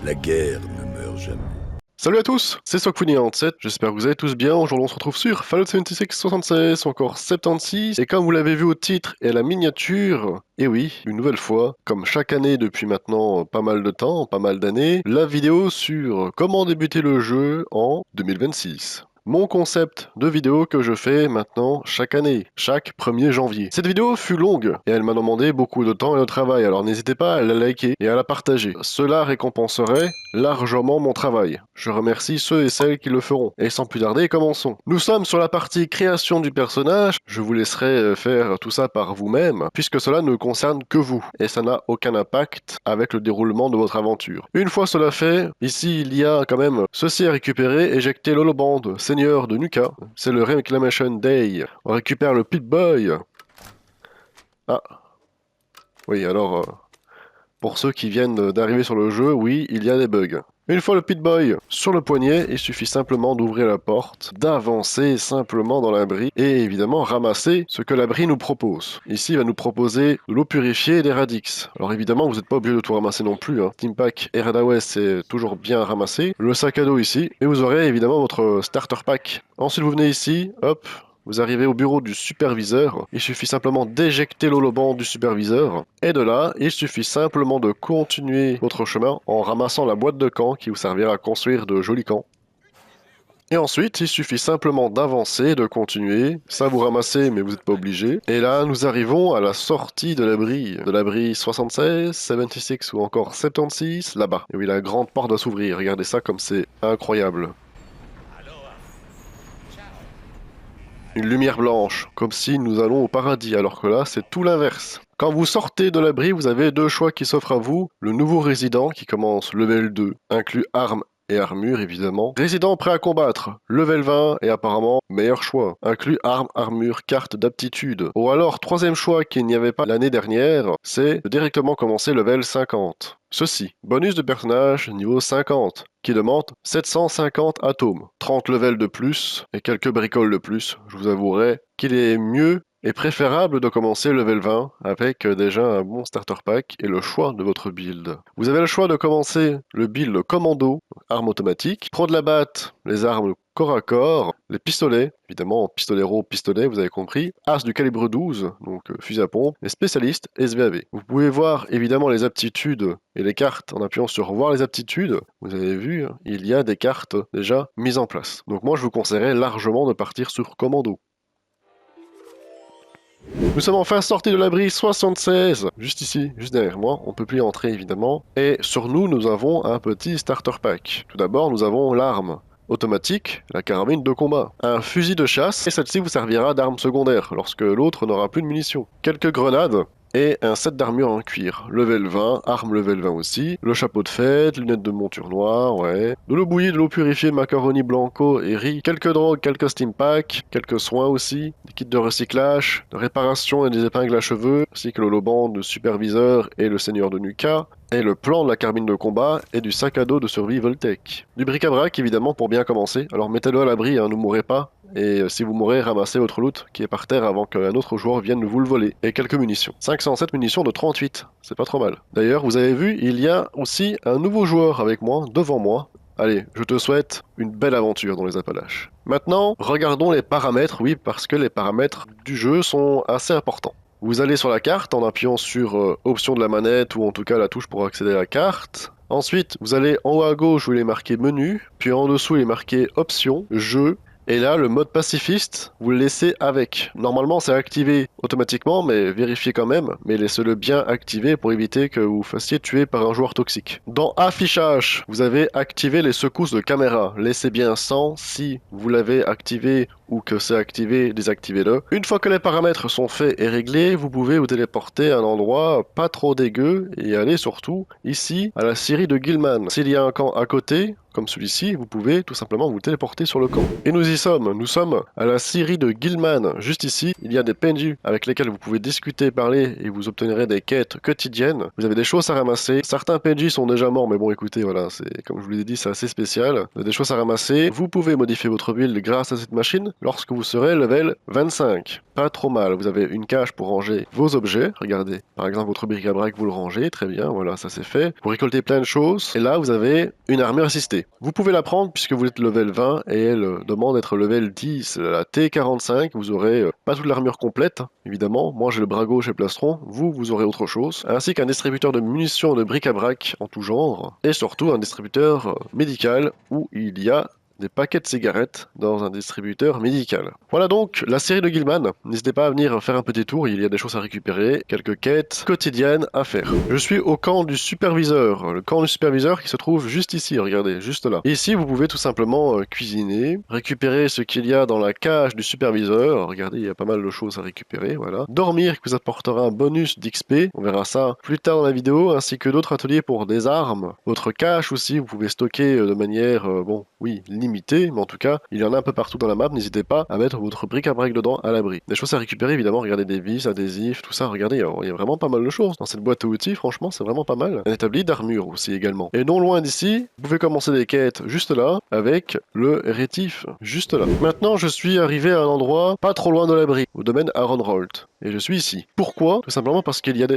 La guerre ne meurt jamais. Salut à tous, c'est Sokfuni47, j'espère que vous allez tous bien. Aujourd'hui on se retrouve sur Fallout 76 76 ou encore 76, et comme vous l'avez vu au titre et à la miniature, et oui, une nouvelle fois, comme chaque année depuis maintenant pas mal de temps, pas mal d'années, la vidéo sur comment débuter le jeu en 2026. Mon concept de vidéo que je fais maintenant chaque année, chaque 1er janvier. Cette vidéo fut longue et elle m'a demandé beaucoup de temps et de travail, alors n'hésitez pas à la liker et à la partager. Cela récompenserait largement mon travail. Je remercie ceux et celles qui le feront. Et sans plus tarder, commençons. Nous sommes sur la partie création du personnage. Je vous laisserai faire tout ça par vous-même, puisque cela ne concerne que vous, et ça n'a aucun impact avec le déroulement de votre aventure. Une fois cela fait, ici il y a quand même ceci à récupérer, éjecter l'holoband, seigneur de Nuka. C'est le Reclamation Day. On récupère le Pip-Boy. Ah. Oui, alors, pour ceux qui viennent d'arriver sur le jeu, oui, il y a des bugs. Une fois le Pip-Boy sur le poignet, il suffit simplement d'ouvrir la porte, d'avancer simplement dans l'abri et évidemment ramasser ce que l'abri nous propose. Ici, il va nous proposer de l'eau purifiée et des radix. Alors évidemment, vous n'êtes pas obligé de tout ramasser non plus. Team Pack et Radaway, c'est toujours bien ramassé. Le sac à dos ici, et vous aurez évidemment votre starter pack. Ensuite, vous venez ici, hop, vous arrivez au bureau du superviseur, il suffit simplement d'éjecter l'holoband du superviseur, et de là, il suffit simplement de continuer votre chemin en ramassant la boîte de camp qui vous servira à construire de jolis camps. Et ensuite, il suffit simplement d'avancer, de continuer, ça vous ramassez mais vous n'êtes pas obligé. Et là, nous arrivons à la sortie de l'abri 76, 76 ou encore 76, là-bas. Et oui, la grande porte doit s'ouvrir, regardez ça comme c'est incroyable. Une lumière blanche, comme si nous allons au paradis, alors que là, c'est tout l'inverse. Quand vous sortez de l'abri, vous avez deux choix qui s'offrent à vous. Le nouveau résident, qui commence level 2, inclut armes et armure, évidemment. Résident prêt à combattre, level 20, et apparemment, meilleur choix. Inclut armes, armure, carte d'aptitude. Ou alors, troisième choix qu'il n'y avait pas l'année dernière, c'est de directement commencer level 50. Ceci, bonus de personnage niveau 50, qui demande 750 atomes, 30 levels de plus et quelques bricoles de plus. Je vous avouerai qu'il est mieux et préférable de commencer level 20 avec déjà un bon starter pack et le choix de votre build. Vous avez le choix de commencer le build commando, arme automatique, pro de la batte, les armes corps à corps, les pistolets, évidemment pistolero, pistolet, vous avez compris, as du calibre 12, donc fusil à pompe, les spécialistes SVAV. Vous pouvez voir évidemment les aptitudes et les cartes en appuyant sur voir les aptitudes. Vous avez vu, il y a des cartes déjà mises en place. Donc moi je vous conseillerais largement de partir sur commando. Nous sommes enfin sortis de l'abri 76, juste ici, juste derrière moi, on peut plus y entrer évidemment. Et sur nous, nous avons un petit starter pack. Tout d'abord, nous avons l'arme automatique, la carabine de combat, un fusil de chasse, et celle-ci vous servira d'arme secondaire lorsque l'autre n'aura plus de munitions. Quelques grenades, et un set d'armure en cuir. Level 20, arme level 20 aussi. Le chapeau de fête, lunettes de monture noire, ouais. De l'eau bouillie, de l'eau purifiée, macaroni blanco et riz. Quelques drogues, quelques steam packs, quelques soins aussi. Des kits de recyclage, de réparation et des épingles à cheveux, ainsi que l'holoband de superviseur et le seigneur de Nuka. Et le plan de la carabine de combat et du sac à dos de survie Voltec. Du bric-à-brac évidemment pour bien commencer. Alors mettez-le à l'abri, ne mourrez pas. Et si vous mourrez, ramassez votre loot qui est par terre avant qu'un autre joueur vienne vous le voler. Et quelques munitions. 507 munitions de 38, c'est pas trop mal. D'ailleurs, vous avez vu, il y a aussi un nouveau joueur avec moi, devant moi. Allez, je te souhaite une belle aventure dans les Appalaches. Maintenant, regardons les paramètres, oui, parce que les paramètres du jeu sont assez importants. Vous allez sur la carte en appuyant sur option de la manette ou en tout cas la touche pour accéder à la carte. Ensuite, vous allez en haut à gauche où il est marqué menu, puis en dessous il est marqué options, jeu. Et là, le mode pacifiste, vous le laissez avec. Normalement, c'est activé automatiquement, mais vérifiez quand même. Mais laissez-le bien activé pour éviter que vous vous fassiez tuer par un joueur toxique. Dans affichage, vous avez activé les secousses de caméra. Laissez bien 100 si vous l'avez activé ou que c'est activé, désactivez-le. Une fois que les paramètres sont faits et réglés, vous pouvez vous téléporter à un endroit pas trop dégueu et aller surtout ici à la scierie de Gilman. S'il y a un camp à côté, comme celui-ci, vous pouvez tout simplement vous téléporter sur le camp. Et nous y sommes, nous sommes à la scierie de Guilman. Juste ici, il y a des PNJ avec lesquels vous pouvez discuter, parler et vous obtiendrez des quêtes quotidiennes. Vous avez des choses à ramasser. Certains PNJ sont déjà morts, mais bon écoutez, voilà, c'est comme je vous l'ai dit, c'est assez spécial. Vous avez des choses à ramasser. Vous pouvez modifier votre build grâce à cette machine lorsque vous serez level 25. Pas trop mal, vous avez une cage pour ranger vos objets. Regardez, par exemple votre bric-à-brac, vous le rangez, très bien, voilà, ça c'est fait. Vous récoltez plein de choses. Et là, vous avez une armure assistée. Vous pouvez la prendre puisque vous êtes level 20 et elle demande d'être level 10. La T45, vous aurez pas toute l'armure complète, évidemment. Moi j'ai le bras gauche et le plastron, vous aurez autre chose. Ainsi qu'un distributeur de munitions de bric-à-brac en tout genre. Et surtout un distributeur médical où il y a des paquets de cigarettes dans un distributeur médical. Voilà donc la série de Guilman. N'hésitez pas à venir faire un petit tour, il y a des choses à récupérer, quelques quêtes quotidiennes à faire. Je suis au camp du superviseur, le camp du superviseur qui se trouve juste ici, regardez, juste là. Et ici, vous pouvez tout simplement cuisiner, récupérer ce qu'il y a dans la cage du superviseur. Regardez, il y a pas mal de choses à récupérer, voilà. Dormir qui vous apportera un bonus d'XP, on verra ça plus tard dans la vidéo, ainsi que d'autres ateliers pour des armes. Votre cache aussi, vous pouvez stocker de manière, bon, oui, limitée, mais en tout cas, il y en a un peu partout dans la map, n'hésitez pas à mettre votre bric-à-brac dedans à l'abri. Des choses à récupérer, évidemment, regardez des vis, adhésifs, tout ça, regardez, il y a vraiment pas mal de choses dans cette boîte à outils, franchement, c'est vraiment pas mal. Un établi d'armure aussi également. Et non loin d'ici, vous pouvez commencer des quêtes juste là, avec le rétif, juste là. Maintenant, je suis arrivé à un endroit pas trop loin de l'abri, au domaine Aaronholt. Et je suis ici. Pourquoi? Tout simplement parce qu'il y a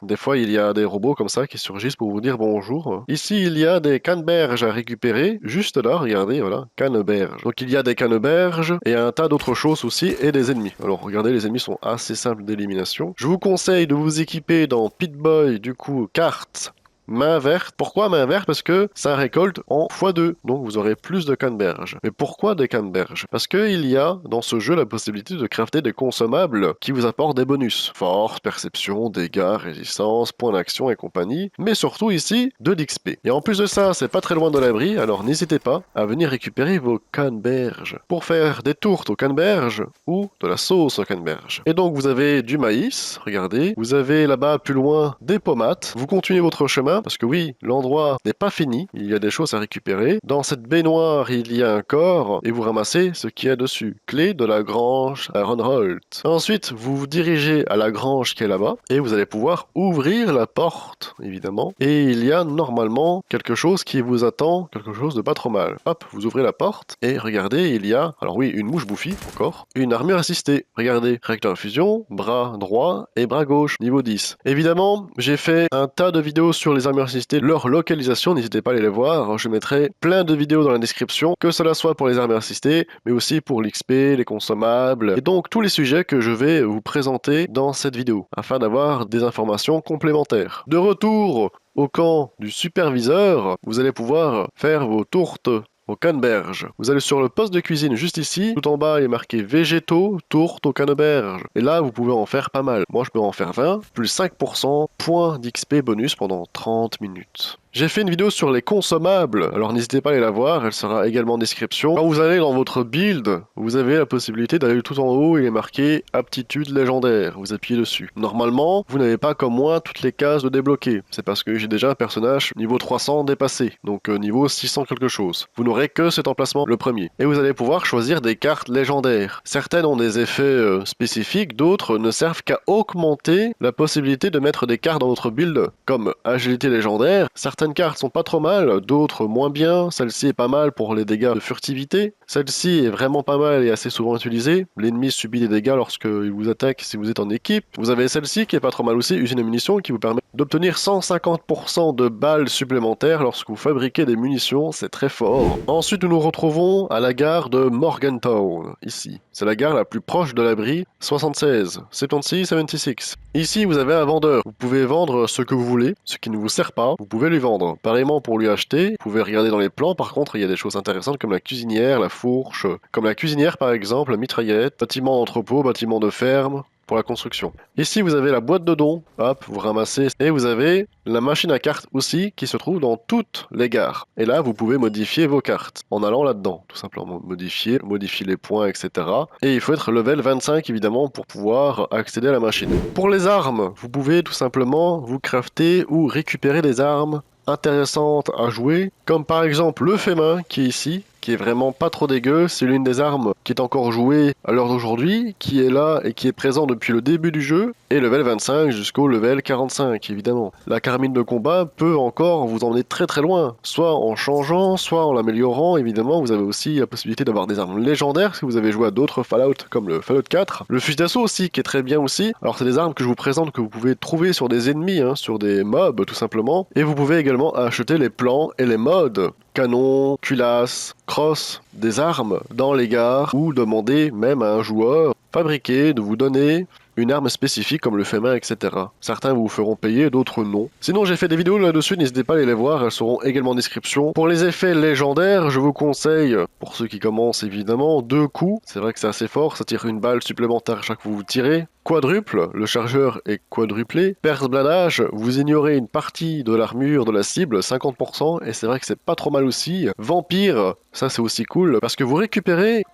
des fois, il y a des robots comme ça qui surgissent pour vous dire bonjour. Ici, il y a des canneberges à récupérer. Juste là, regardez, voilà, canneberges. Donc, il y a des canneberges et un tas d'autres choses aussi et des ennemis. Alors, regardez, les ennemis sont assez simples d'élimination. Je vous conseille de vous équiper dans Pit-Boy, du coup, carte. Main verte. Pourquoi main verte? Parce que ça récolte en x2, donc vous aurez plus de canneberges. Mais pourquoi des canneberges? Parce qu'il y a dans ce jeu la possibilité de crafter des consommables qui vous apportent des bonus. Force, perception, dégâts, résistance, points d'action et compagnie. Mais surtout ici, de l'XP. Et en plus de ça, c'est pas très loin de l'abri, alors n'hésitez pas à venir récupérer vos canneberges pour faire des tourtes aux canneberges ou de la sauce aux canneberges. Et donc vous avez du maïs, regardez. Vous avez là-bas plus loin des pomates. Vous continuez votre chemin parce que oui, l'endroit n'est pas fini, il y a des choses à récupérer. Dans cette baignoire, il y a un corps et vous ramassez ce qu'il y a dessus. Clé de la grange Aaronholt. Ensuite, vous vous dirigez à la grange qui est là-bas et vous allez pouvoir ouvrir la porte, évidemment. Et il y a normalement quelque chose qui vous attend, quelque chose de pas trop mal. Hop, vous ouvrez la porte et regardez, il y a, alors oui, une mouche bouffie, encore, une armure assistée. Regardez, réacteur à fusion, bras droit et bras gauche, niveau 10. Évidemment, j'ai fait un tas de vidéos sur les armures assistées, leur localisation, n'hésitez pas à aller les voir. Je mettrai plein de vidéos dans la description, que cela soit pour les armures assistées, mais aussi pour l'XP, les consommables, et donc tous les sujets que je vais vous présenter dans cette vidéo, afin d'avoir des informations complémentaires. De retour au camp du superviseur, vous allez pouvoir faire vos tourtes au canneberge. Vous allez sur le poste de cuisine juste ici, tout en bas il est marqué végétaux, tourte au canneberge. Et là vous pouvez en faire pas mal. Moi je peux en faire 20, plus 5% points d'XP bonus pendant 30 minutes. J'ai fait une vidéo sur les consommables, alors n'hésitez pas à aller la voir, elle sera également en description. Quand vous allez dans votre build, vous avez la possibilité d'aller tout en haut, il est marqué aptitude légendaire, vous appuyez dessus. Normalement, vous n'avez pas comme moi toutes les cases de débloquer, c'est parce que j'ai déjà un personnage niveau 300 dépassé, donc niveau 600 quelque chose. Vous n'aurez que cet emplacement, le premier. Et vous allez pouvoir choisir des cartes légendaires. Certaines ont des effets spécifiques, d'autres ne servent qu'à augmenter la possibilité de mettre des cartes dans votre build, comme agilité légendaire. Certaines cartes sont pas trop mal, d'autres moins bien. Celle-ci est pas mal pour les dégâts de furtivité. Celle-ci est vraiment pas mal et assez souvent utilisée. L'ennemi subit des dégâts lorsqu'il vous attaque si vous êtes en équipe. Vous avez celle-ci qui est pas trop mal aussi, usine de munitions, qui vous permet d'obtenir 150% de balles supplémentaires lorsque vous fabriquez des munitions, c'est très fort. Ensuite, nous nous retrouvons à la gare de Morgantown, ici. C'est la gare la plus proche de l'abri, 76, 76, 76. Ici, vous avez un vendeur. Vous pouvez vendre ce que vous voulez, ce qui ne vous sert pas, vous pouvez lui vendre. Pareillement pour lui acheter, vous pouvez regarder dans les plans, par contre, il y a des choses intéressantes comme la cuisinière, la fourche, comme la cuisinière par exemple, la mitraillette, bâtiment d'entrepôt, bâtiment de ferme, pour la construction. Ici, vous avez la boîte de dons, hop, vous ramassez, et vous avez la machine à cartes aussi qui se trouve dans toutes les gares. Et là, vous pouvez modifier vos cartes en allant là-dedans, tout simplement modifier les points, etc. Et il faut être level 25 évidemment pour pouvoir accéder à la machine. Pour les armes, vous pouvez tout simplement vous crafter ou récupérer des armes intéressantes à jouer, comme par exemple le fait-main qui est ici, qui est vraiment pas trop dégueu. C'est l'une des armes qui est encore jouée à l'heure d'aujourd'hui, qui est là et qui est présent depuis le début du jeu, et level 25 jusqu'au level 45 évidemment. La carabine de combat peut encore vous emmener très très loin, soit en changeant, soit en l'améliorant. Évidemment, vous avez aussi la possibilité d'avoir des armes légendaires si vous avez joué à d'autres Fallout comme le Fallout 4. Le fusil d'assaut aussi, qui est très bien aussi. Alors c'est des armes que je vous présente que vous pouvez trouver sur des ennemis, sur des mobs tout simplement. Et vous pouvez également acheter les plans et les mods. Canon, culasse, crosse, des armes dans les gares ou demander même à un joueur fabriqué de vous donner une arme spécifique comme le fait-main, etc. Certains vous feront payer, d'autres non. Sinon, j'ai fait des vidéos là-dessus, n'hésitez pas à aller les voir, elles seront également en description. Pour les effets légendaires, je vous conseille, pour ceux qui commencent évidemment, 2 coups. C'est vrai que c'est assez fort, ça tire une balle supplémentaire à chaque fois que vous tirez. Quadruple, le chargeur est quadruplé. Perce-blindage, vous ignorez une partie de l'armure de la cible, 50%, et c'est vrai que c'est pas trop mal aussi. Vampire, ça c'est aussi cool, parce que vous récupérez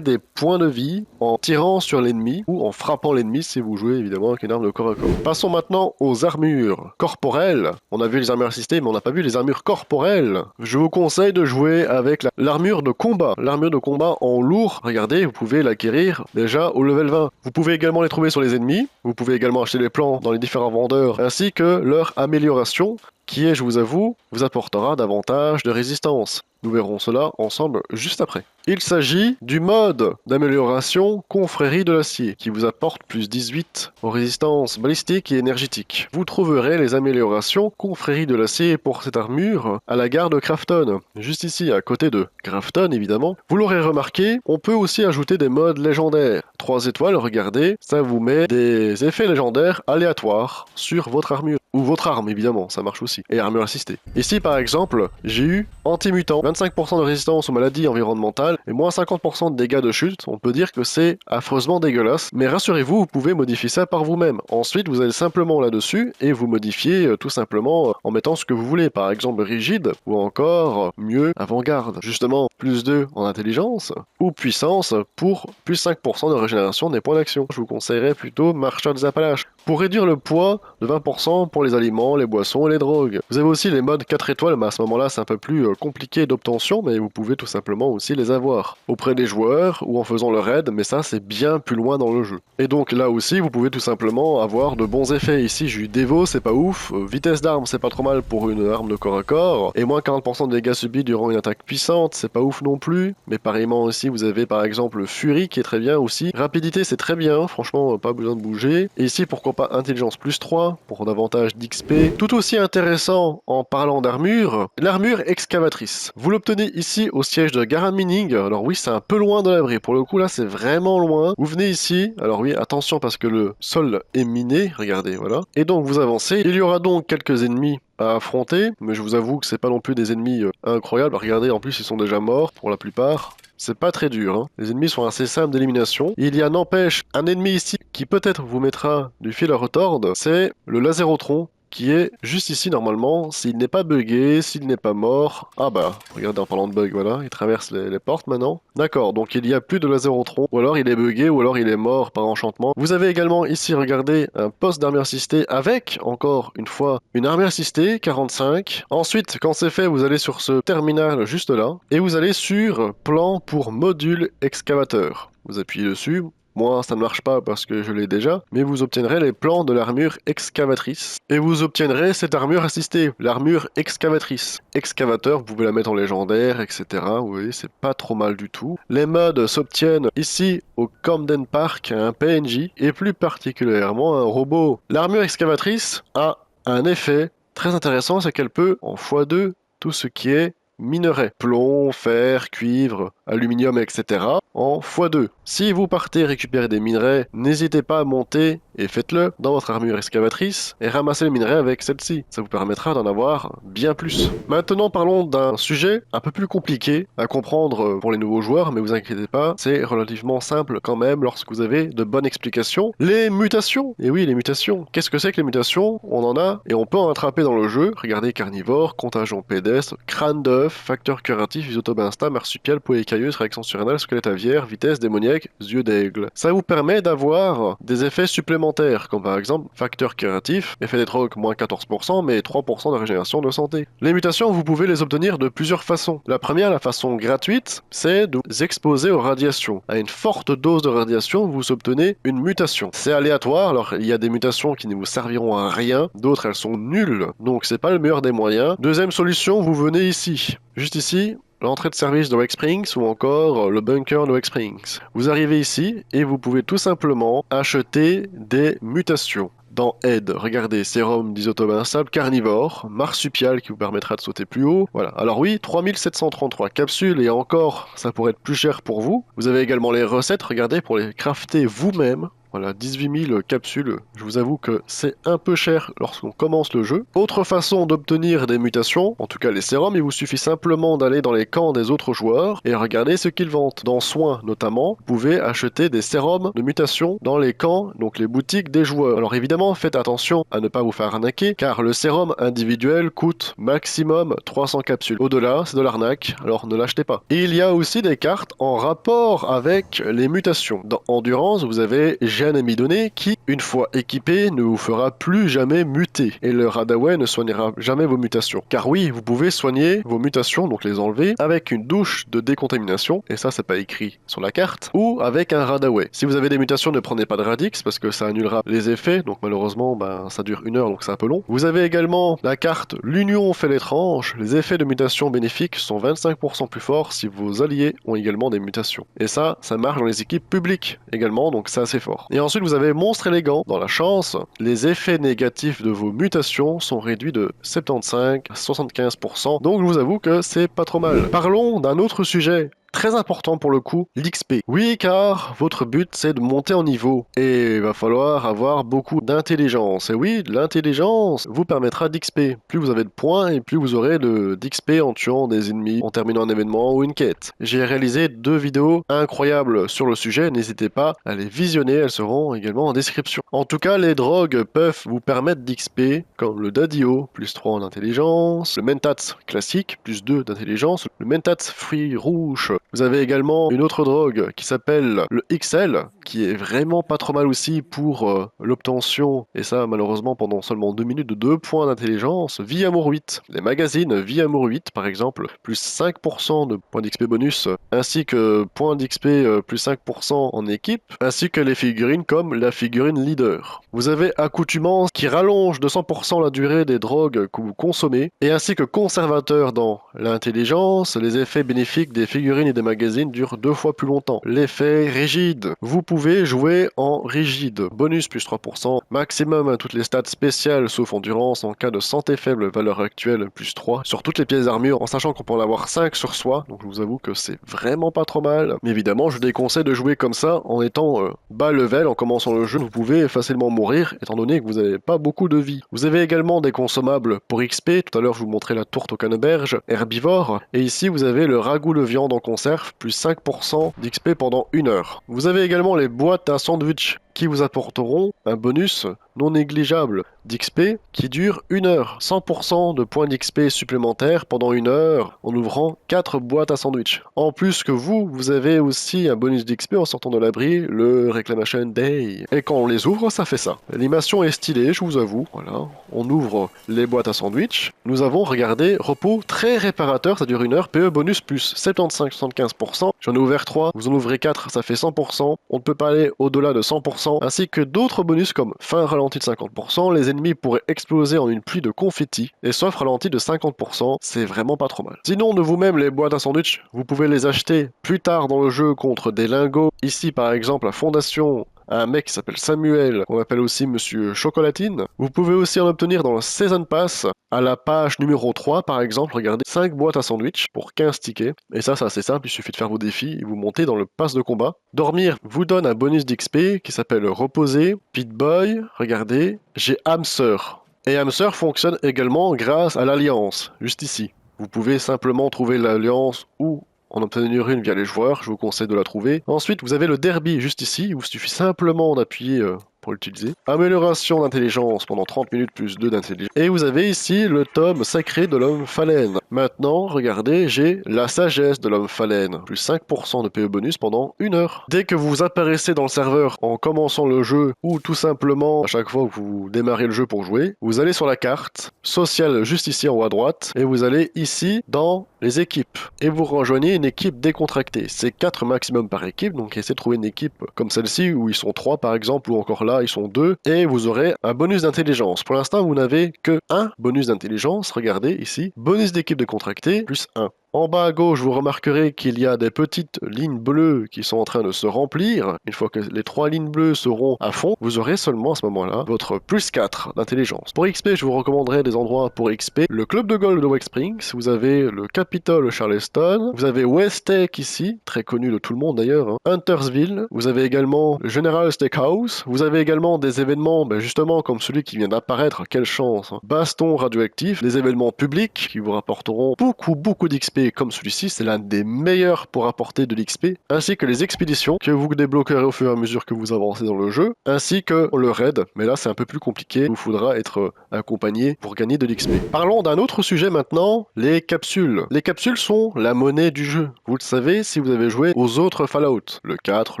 des points de vie en tirant sur l'ennemi, ou en frappant l'ennemi si vous jouez évidemment avec une arme de corps à corps. Passons maintenant aux armures corporelles. On a vu les armures assistées, mais on n'a pas vu les armures corporelles. Je vous conseille de jouer avec l'armure de combat. L'armure de combat en lourd, regardez, vous pouvez l'acquérir déjà au level 20. Vous pouvez également les trouver sur les ennemis, vous pouvez également acheter les plans dans les différents vendeurs, ainsi que leur amélioration, qui est, je vous avoue, vous apportera davantage de résistance. Nous verrons cela ensemble juste après. Il s'agit du mode d'amélioration Confrérie de l'Acier, qui vous apporte plus 18 en résistance balistique et énergétique. Vous trouverez les améliorations Confrérie de l'Acier pour cette armure à la gare de Crafton, juste ici à côté de Crafton évidemment. Vous l'aurez remarqué, on peut aussi ajouter des modes légendaires. 3 étoiles, regardez, ça vous met des effets légendaires aléatoires sur votre armure. Ou votre arme évidemment, ça marche aussi. Et armure assistée. Ici par exemple, j'ai eu anti-mutant, 25% de résistance aux maladies environnementales et moins 50% de dégâts de chute. On peut dire que c'est affreusement dégueulasse. Mais rassurez-vous, vous pouvez modifier ça par vous-même. Ensuite, vous allez simplement là-dessus et vous modifiez tout simplement en mettant ce que vous voulez. Par exemple rigide ou encore mieux avant-garde. Justement, plus 2 en intelligence ou puissance pour plus 5% de régénération des points d'action. Je vous conseillerais plutôt marcheur des Appalaches. Pour réduire le poids de 20% pour les aliments, les boissons et les drogues. Vous avez aussi les modes 4 étoiles, mais à ce moment-là c'est un peu plus compliqué d'obtention, mais vous pouvez tout simplement aussi les avoir auprès des joueurs ou en faisant le raid, mais ça c'est bien plus loin dans le jeu. Et donc là aussi vous pouvez tout simplement avoir de bons effets. Ici j'ai eu Dévo, c'est pas ouf, vitesse d'arme c'est pas trop mal pour une arme de corps à corps, et moins 40% de dégâts subis durant une attaque puissante, c'est pas ouf non plus, mais pareillement aussi vous avez par exemple Fury qui est très bien aussi, rapidité c'est très bien, franchement pas besoin de bouger, et ici pourquoi pas intelligence plus 3 pour davantage d'XP. Tout aussi intéressant en parlant d'armure, l'armure excavatrice. Vous l'obtenez ici au siège de Garan Mining. Alors oui, c'est un peu loin de l'abri. Pour le coup là, c'est vraiment loin. Vous venez ici. Alors oui, attention parce que le sol est miné. Regardez, voilà. Et donc vous avancez. Il y aura donc quelques ennemis à affronter, mais je vous avoue que c'est pas non plus des ennemis incroyables. Regardez, en plus ils sont déjà morts pour la plupart. C'est pas très dur, hein. Les ennemis sont assez simples d'élimination. Il y a n'empêche un ennemi ici qui peut-être vous mettra du fil à retordre, c'est le Lazerotron qui est juste ici normalement, s'il n'est pas buggé, s'il n'est pas mort. Ah bah, regardez en parlant de bug, voilà, il traverse les portes maintenant. D'accord, donc il n'y a plus de Lazerotron, ou alors il est buggé, ou alors il est mort par enchantement. Vous avez également ici, regardez, un poste d'armure assistée avec, encore une fois, une armure assistée, 45. Ensuite, quand c'est fait, vous allez sur ce terminal juste là, et vous allez sur plan pour module excavateur. Vous appuyez dessus. Moi, ça ne marche pas parce que je l'ai déjà, mais vous obtiendrez les plans de l'armure excavatrice. Et vous obtiendrez cette armure assistée, l'armure excavatrice. Excavateur, vous pouvez la mettre en légendaire, etc. Vous voyez, c'est pas trop mal du tout. Les mods s'obtiennent ici au Camden Park, un PNJ, et plus particulièrement un robot. L'armure excavatrice a un effet très intéressant, c'est qu'elle peut, en x2, tout ce qui est minerais, plomb, fer, cuivre, aluminium, etc. en x2. Si vous partez récupérer des minerais, n'hésitez pas à monter et faites-le dans votre armure excavatrice et ramassez le minerai avec celle-ci. Ça vous permettra d'en avoir bien plus. Maintenant parlons d'un sujet un peu plus compliqué à comprendre pour les nouveaux joueurs, mais vous inquiétez pas, c'est relativement simple quand même lorsque vous avez de bonnes explications. Les mutations. Et oui, les mutations. Qu'est-ce que c'est que les mutations? On en a et on peut en attraper dans le jeu. Regardez carnivore, contagion pédestre, crâne d'œuf, facteur curatif, isotope insta, marsupial, peau écailleuse, réaction surrénale, squelette aviaire, vitesse démoniaque, yeux d'aigle. Ça vous permet d'avoir des effets supplémentaires, comme par exemple facteur curatif, effet des drogues moins 14%, mais 3% de régénération de santé. Les mutations, vous pouvez les obtenir de plusieurs façons. La première, la façon gratuite, c'est de vous exposer aux radiations. À une forte dose de radiation, vous obtenez une mutation. C'est aléatoire, alors il y a des mutations qui ne vous serviront à rien, d'autres elles sont nulles, donc c'est pas le meilleur des moyens. Deuxième solution, vous venez ici. Juste ici, l'entrée de service de Wax Springs ou encore le bunker de Wax Springs. Vous arrivez ici et vous pouvez tout simplement acheter des mutations. Dans Aide, regardez, sérum d'isotope instable, carnivore, marsupial qui vous permettra de sauter plus haut. Voilà. Alors oui, 3733 capsules et encore, ça pourrait être plus cher pour vous. Vous avez également les recettes, regardez, pour les crafter vous-même. Voilà, 18 000 capsules. Je vous avoue que c'est un peu cher lorsqu'on commence le jeu. Autre façon d'obtenir des mutations, en tout cas les sérums, il vous suffit simplement d'aller dans les camps des autres joueurs et regarder ce qu'ils vendent. Dans Soins notamment, vous pouvez acheter des sérums de mutation dans les camps, donc les boutiques des joueurs. Alors évidemment, faites attention à ne pas vous faire arnaquer, car le sérum individuel coûte maximum 300 capsules. Au-delà, c'est de l'arnaque, alors ne l'achetez pas. Et il y a aussi des cartes en rapport avec les mutations. Dans Endurance, vous avez un ami donné qui, une fois équipé, ne vous fera plus jamais muter. Et le Radaway ne soignera jamais vos mutations. Car oui, vous pouvez soigner vos mutations, donc les enlever, avec une douche de décontamination, et ça c'est pas écrit sur la carte, ou avec un Radaway. Si vous avez des mutations, ne prenez pas de Radix, parce que ça annulera les effets, donc malheureusement, ça dure 1 heure, donc c'est un peu long. Vous avez également la carte L'Union fait l'étrange. Les effets de mutation bénéfiques sont 25% plus forts si vos alliés ont également des mutations. Et ça marche dans les équipes publiques également, donc c'est assez fort. Et ensuite, vous avez Monstre élégant. Dans la chance, les effets négatifs de vos mutations sont réduits de 75 à 75%. Donc, je vous avoue que c'est pas trop mal. Parlons d'un autre sujet très important pour le coup, l'XP. Oui, car votre but c'est de monter en niveau et il va falloir avoir beaucoup d'intelligence. Et oui, l'intelligence vous permettra d'XP. Plus vous avez de points et plus vous aurez d'XP en tuant des ennemis, en terminant un événement ou une quête. J'ai réalisé 2 vidéos incroyables sur le sujet, n'hésitez pas à les visionner, elles seront également en description. En tout cas, les drogues peuvent vous permettre d'XP, comme le Daddio, plus 3 en intelligence, le Mentats classique, plus 2 d'intelligence, le Mentats Free Rouge. Vous avez également une autre drogue qui s'appelle le XL, qui est vraiment pas trop mal aussi pour l'obtention, et ça malheureusement pendant seulement 2 minutes, de 2 points d'intelligence. Vie Amour 8, les magazines Vie Amour 8 par exemple, plus 5% de points d'XP bonus, ainsi que points d'XP plus 5% en équipe, ainsi que les figurines comme la figurine leader. Vous avez accoutumance qui rallonge de 100% la durée des drogues que vous consommez, et ainsi que conservateur dans l'intelligence, les effets bénéfiques des figurines et des magazines durent 2 fois plus longtemps. L'effet rigide. Vous pouvez jouer en rigide. Bonus plus 3%. Maximum à toutes les stats spéciales sauf endurance en cas de santé faible, valeur actuelle plus 3. Sur toutes les pièces d'armure en sachant qu'on peut en avoir 5 sur soi. Donc je vous avoue que c'est vraiment pas trop mal. Mais évidemment je déconseille de jouer comme ça en étant bas level. En commençant le jeu vous pouvez facilement mourir étant donné que vous n'avez pas beaucoup de vie. Vous avez également des consommables pour XP. Tout à l'heure je vous montrais la tourte au canneberge herbivore. Et ici vous avez le ragoût de viande en conserve plus 5% d'XP pendant 1 heure. Vous avez également les boîtes à sandwich qui vous apporteront un bonus non négligeable d'XP qui dure 1 heure. 100% de points d'XP supplémentaires pendant 1 heure en ouvrant 4 boîtes à sandwich. En plus que vous avez aussi un bonus d'XP en sortant de l'abri, le Reclamation Day. Et quand on les ouvre, ça fait ça. L'animation est stylée, je vous avoue. Voilà. On ouvre les boîtes à sandwich. Nous avons, regardé, repos très réparateur, ça dure 1 heure. PE bonus plus 75-75%. J'en ai ouvert 3, vous en ouvrez 4, ça fait 100%. On ne peut pas aller au-delà de 100%. Ainsi que d'autres bonus comme fin ralenti de 50%, les ennemis pourraient exploser en une pluie de confettis, et sauf ralenti de 50%, c'est vraiment pas trop mal. Sinon, de vous-même, les boîtes à sandwich, vous pouvez les acheter plus tard dans le jeu contre des lingots. Ici, par exemple, la fondation un mec qui s'appelle Samuel, qu'on appelle aussi Monsieur Chocolatine. Vous pouvez aussi en obtenir dans le Season Pass, à la page numéro 3 par exemple, regardez, 5 boîtes à sandwich pour 15 tickets. Et ça c'est assez simple, il suffit de faire vos défis et vous montez dans le pass de combat. Dormir vous donne un bonus d'XP qui s'appelle Reposer. Pit Boy, regardez, j'ai Hamster. Et Hamster fonctionne également grâce à l'alliance, juste ici. Vous pouvez simplement trouver l'alliance ou en obtenir une via les joueurs, je vous conseille de la trouver. Ensuite, vous avez le derby juste ici, il vous suffit simplement d'appuyer pour l'utiliser. Amélioration d'intelligence pendant 30 minutes plus 2 d'intelligence. Et vous avez ici le tome sacré de l'homme phalène. Maintenant, regardez, j'ai la sagesse de l'homme phalène, plus 5% de PE bonus pendant 1 heure. Dès que vous apparaissez dans le serveur en commençant le jeu, ou tout simplement à chaque fois que vous démarrez le jeu pour jouer, vous allez sur la carte sociale juste ici en haut à droite, et vous allez ici dans les équipes. Et vous rejoignez une équipe décontractée. C'est 4 maximum par équipe, donc essayez de trouver une équipe comme celle-ci où ils sont 3 par exemple, ou encore là ils sont 2, et vous aurez un bonus d'intelligence. Pour l'instant, vous n'avez que un bonus d'intelligence, regardez ici, bonus d'équipe décontractée, plus 1. En bas à gauche, vous remarquerez qu'il y a des petites lignes bleues qui sont en train de se remplir. Une fois que les 3 lignes bleues seront à fond, vous aurez seulement à ce moment-là votre plus 4 d'intelligence. Pour XP, je vous recommanderais des endroits pour XP. Le club de golf de Wake Springs, vous avez le Capitol Charleston, vous avez West Tech ici, très connu de tout le monde d'ailleurs, hein. Huntersville, vous avez également le General Steakhouse, vous avez également des événements, justement comme celui qui vient d'apparaître, quelle chance, hein. Baston radioactif, des événements publics qui vous rapporteront beaucoup d'XP comme celui-ci, c'est l'un des meilleurs pour apporter de l'XP, ainsi que les expéditions que vous débloquerez au fur et à mesure que vous avancez dans le jeu, ainsi que le raid, mais là c'est un peu plus compliqué, il vous faudra être accompagné pour gagner de l'XP. Parlons d'un autre sujet maintenant, les capsules. Les capsules sont la monnaie du jeu. Vous le savez si vous avez joué aux autres Fallout, le 4,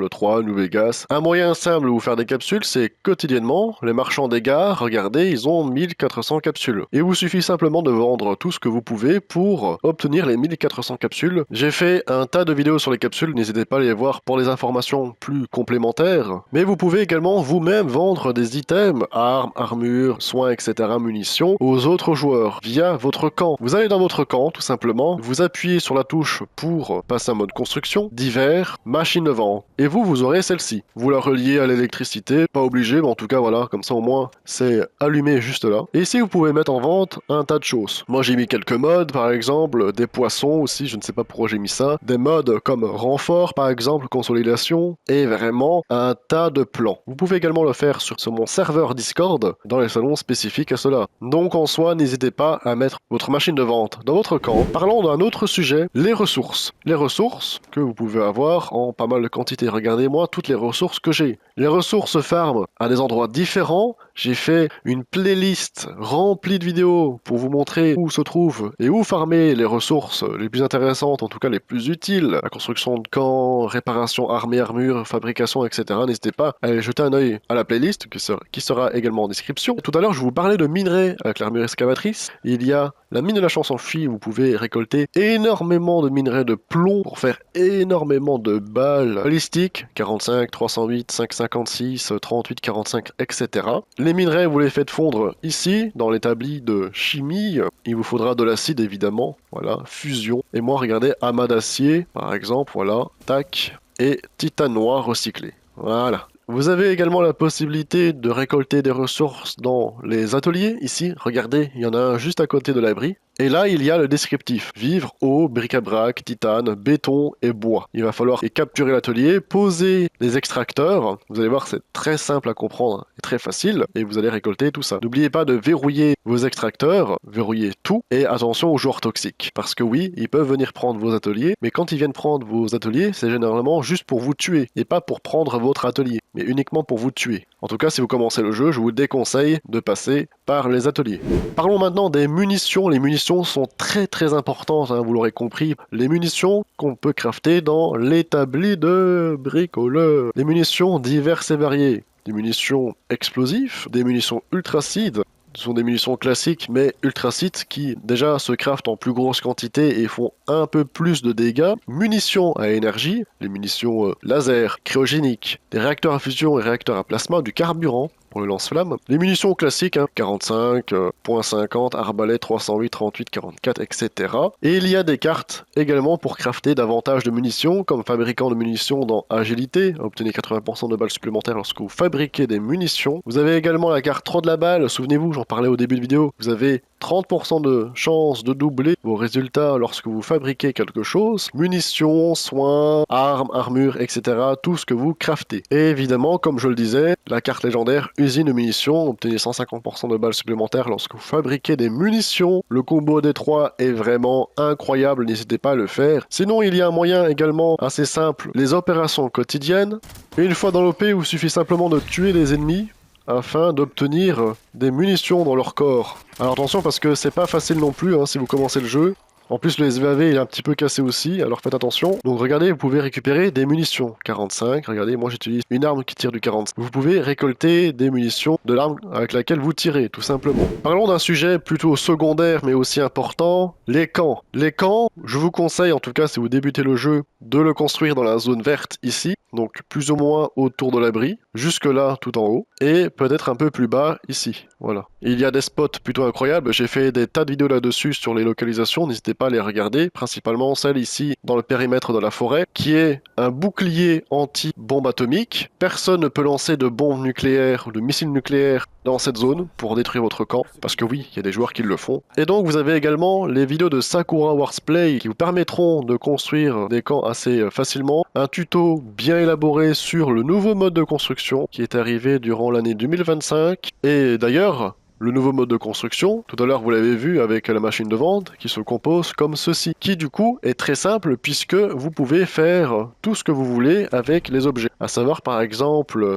le 3, New Vegas. Un moyen simple de vous faire des capsules, c'est quotidiennement, les marchands des gares, regardez, ils ont 1400 capsules. Il vous suffit simplement de vendre tout ce que vous pouvez pour obtenir les 1400 capsules. J'ai fait un tas de vidéos sur les capsules, n'hésitez pas à les voir pour les informations plus complémentaires. Mais vous pouvez également vous-même vendre des items, armes, armures, soins, etc., munitions, aux autres joueurs via votre camp. Vous allez dans votre camp, tout simplement, vous appuyez sur la touche pour passer en mode construction, divers, machine de vente, et vous aurez celle-ci. Vous la reliez à l'électricité, pas obligé, mais en tout cas voilà, comme ça au moins c'est allumé juste là. Et ici vous pouvez mettre en vente un tas de choses. Moi j'ai mis quelques modes, par exemple, des poissons aussi, je ne sais pas pourquoi j'ai mis ça, des modes comme renfort par exemple, consolidation, et vraiment un tas de plans. Vous pouvez également le faire sur mon serveur Discord, dans les salons spécifiques à cela. Donc en soi, n'hésitez pas à mettre votre machine de vente dans votre camp. Parlons d'un autre sujet, les ressources. Les ressources que vous pouvez avoir en pas mal de quantité. Regardez-moi toutes les ressources que j'ai. Les ressources farm à des endroits différents. J'ai fait une playlist remplie de vidéos pour vous montrer où se trouvent et où farmer les ressources les plus intéressantes, en tout cas les plus utiles. La construction de camps, réparation armée, armure, fabrication, etc. N'hésitez pas à aller jeter un œil à la playlist qui sera également en description. Tout à l'heure, je vous parlais de minerais avec l'armure excavatrice. Il y a la mine de la chance enfuie, vous pouvez récolter énormément de minerais de plomb pour faire énormément de balles balistiques, 45, 308, 556, 38, 45, etc. Les minerais, vous les faites fondre ici, dans l'établi de chimie. Il vous faudra de l'acide, évidemment. Voilà, fusion. Et moi, regardez, amas d'acier, par exemple, voilà, tac, et titane noir recyclé. Voilà. Vous avez également la possibilité de récolter des ressources dans les ateliers. Ici, regardez, il y en a un juste à côté de l'abri. Et là, il y a le descriptif. Vivre, eau, bric-à-brac, titane, béton et bois. Il va falloir capturer l'atelier, poser les extracteurs. Vous allez voir, c'est très simple à comprendre et très facile. Et vous allez récolter tout ça. N'oubliez pas de verrouiller vos extracteurs, verrouiller tout. Et attention aux joueurs toxiques. Parce que oui, ils peuvent venir prendre vos ateliers. Mais quand ils viennent prendre vos ateliers, c'est généralement juste pour vous tuer. Et pas pour prendre votre atelier. Mais uniquement pour vous tuer. En tout cas, si vous commencez le jeu, je vous déconseille de passer par les ateliers. Parlons maintenant des munitions. Les munitions sont très importantes, hein, vous l'aurez compris. Les munitions qu'on peut crafter dans l'établi de bricoleur. Les munitions diverses et variées. Des munitions explosives, des munitions ultracides. Ce sont des munitions classiques mais ultracites qui déjà se craftent en plus grosse quantité et font un peu plus de dégâts. Munitions à énergie, les munitions laser, cryogéniques, des réacteurs à fusion et réacteurs à plasma, du carburant. pour le lance-flamme. Les munitions classiques, hein, 45, .50, arbalète 308, 38, 44, etc. Et il y a des cartes également pour crafter davantage de munitions, comme fabricant de munitions dans Agilité, obtenez 80% de balles supplémentaires lorsque vous fabriquez des munitions. Vous avez également la carte 3 de la balle, souvenez-vous, j'en parlais au début de vidéo, vous avez 30% de chance de doubler vos résultats lorsque vous fabriquez quelque chose. Munitions, soins, armes, armures, etc. Tout ce que vous craftez. Et évidemment, comme je le disais, la carte légendaire usine de munitions. Obtenez 150% de balles supplémentaires lorsque vous fabriquez des munitions. Le combo des 3 est vraiment incroyable, n'hésitez pas à le faire. Sinon, il y a un moyen également assez simple. Les opérations quotidiennes. Une fois dans l'OP, il vous suffit simplement de tuer des ennemis afin d'obtenir des munitions dans leur corps. Alors attention parce que c'est pas facile non plus hein, si vous commencez le jeu. En plus le SVAV il est un petit peu cassé aussi, alors faites attention. Donc regardez, vous pouvez récupérer des munitions. 45, regardez, moi j'utilise une arme qui tire du 45. Vous pouvez récolter des munitions de l'arme avec laquelle vous tirez, tout simplement. Parlons d'un sujet plutôt secondaire mais aussi important, les camps. Les camps, je vous conseille en tout cas si vous débutez le jeu, de le construire dans la zone verte ici. Donc plus ou moins autour de l'abri, jusque là tout en haut, et peut-être un peu plus bas ici, voilà. Il y a des spots plutôt incroyables, j'ai fait des tas de vidéos là-dessus sur les localisations, n'hésitez pas à les regarder, principalement celle ici dans le périmètre de la forêt, qui est un bouclier anti-bombe atomique. Personne ne peut lancer de bombes nucléaires ou de missiles nucléaires dans cette zone pour détruire votre camp, parce que oui, il y a des joueurs qui le font. Et donc vous avez également les vidéos de Sakura Warsplay qui vous permettront de construire des camps assez facilement, un tuto bien élaboré sur le nouveau mode de construction qui est arrivé durant l'année 2025, et d'ailleurs, le nouveau mode de construction, tout à l'heure vous l'avez vu avec la machine de vente, qui se compose comme ceci, qui du coup est très simple puisque vous pouvez faire tout ce que vous voulez avec les objets. À savoir par exemple,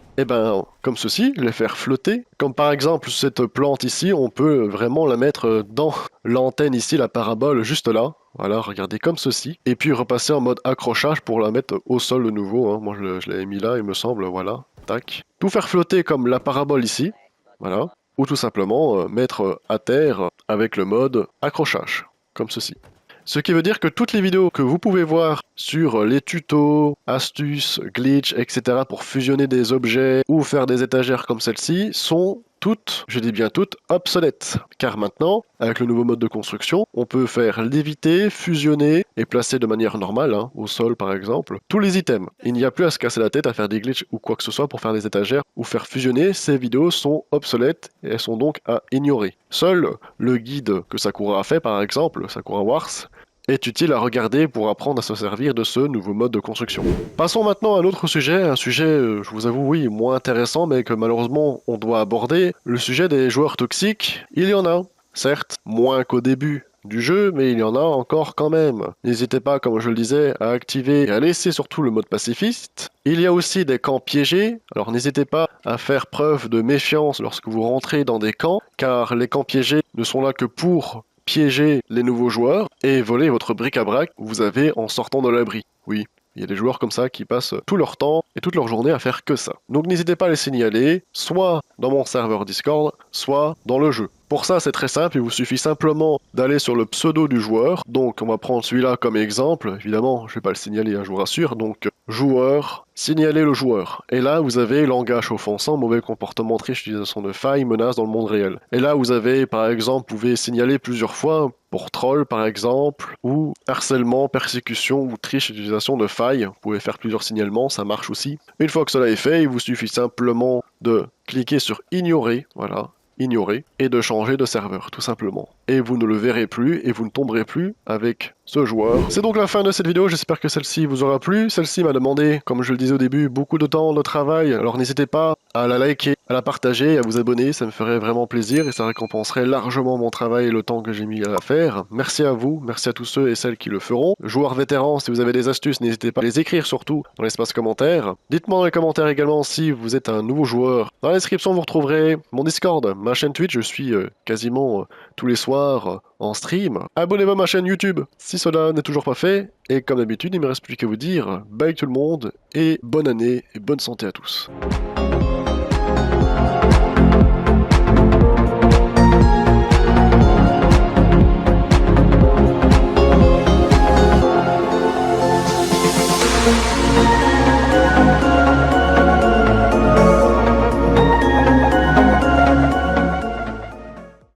comme ceci, les faire flotter. Comme par exemple cette plante ici, on peut vraiment la mettre dans l'antenne ici, la parabole juste là. Voilà, regardez comme ceci. Et puis repasser en mode accrochage pour la mettre au sol de nouveau. Hein. Moi je l'avais mis là, il me semble, voilà. Tac. Tout faire flotter comme la parabole ici. Voilà. Ou tout simplement mettre à terre avec le mode accrochage, comme ceci. Ce qui veut dire que toutes les vidéos que vous pouvez voir sur les tutos, astuces, glitch, etc. pour fusionner des objets ou faire des étagères comme celle-ci sont toutes, je dis bien toutes, obsolètes. Car maintenant, avec le nouveau mode de construction, on peut faire léviter, fusionner et placer de manière normale, hein, au sol par exemple, tous les items. Il n'y a plus à se casser la tête à faire des glitches ou quoi que ce soit pour faire des étagères ou faire fusionner. Ces vidéos sont obsolètes et elles sont donc à ignorer. Seul le guide que Sakura a fait par exemple, Sakura Wars, est utile à regarder pour apprendre à se servir de ce nouveau mode de construction. Passons maintenant à un autre sujet, un sujet, je vous avoue, oui, moins intéressant, mais que malheureusement on doit aborder, le sujet des joueurs toxiques. Il y en a, certes, moins qu'au début du jeu, mais il y en a encore quand même. N'hésitez pas, comme je le disais, à activer et à laisser surtout le mode pacifiste. Il y a aussi des camps piégés, alors n'hésitez pas à faire preuve de méfiance lorsque vous rentrez dans des camps, car les camps piégés ne sont là que pour piéger les nouveaux joueurs et voler votre bric-à-brac que vous avez en sortant de l'abri. Oui, il y a des joueurs comme ça qui passent tout leur temps et toute leur journée à faire que ça. Donc n'hésitez pas à les signaler, soit dans mon serveur Discord, soit dans le jeu. Pour ça, c'est très simple, il vous suffit simplement d'aller sur le pseudo du joueur. Donc on va prendre celui-là comme exemple, évidemment, je vais pas le signaler, hein, je vous rassure. Donc joueur, signaler le joueur. Et là, vous avez langage offensant, mauvais comportement, triche, utilisation de failles, menaces dans le monde réel. Et là, vous avez, par exemple, vous pouvez signaler plusieurs fois pour troll, par exemple, ou harcèlement, persécution ou triche, utilisation de failles. Vous pouvez faire plusieurs signalements, ça marche aussi. Une fois que cela est fait, il vous suffit simplement de cliquer sur ignorer, voilà, ignorer, et de changer de serveur, tout simplement. Et vous ne le verrez plus, et vous ne tomberez plus avec ce joueur. C'est donc la fin de cette vidéo, j'espère que celle-ci vous aura plu. Celle-ci m'a demandé, comme je le disais au début, beaucoup de temps de travail, alors n'hésitez pas à la liker, à la partager et à vous abonner, ça me ferait vraiment plaisir et ça récompenserait largement mon travail et le temps que j'ai mis à la faire. Merci à vous, merci à tous ceux et celles qui le feront. Joueurs vétérans, si vous avez des astuces, n'hésitez pas à les écrire surtout dans l'espace commentaire. Dites-moi dans les commentaires également si vous êtes un nouveau joueur. Dans la description, vous retrouverez mon Discord, ma chaîne Twitch, je suis quasiment tous les soirs en stream. Abonnez-vous à ma chaîne YouTube si cela n'est toujours pas fait. Et comme d'habitude, il ne me reste plus qu'à vous dire bye tout le monde et bonne année et bonne santé à tous.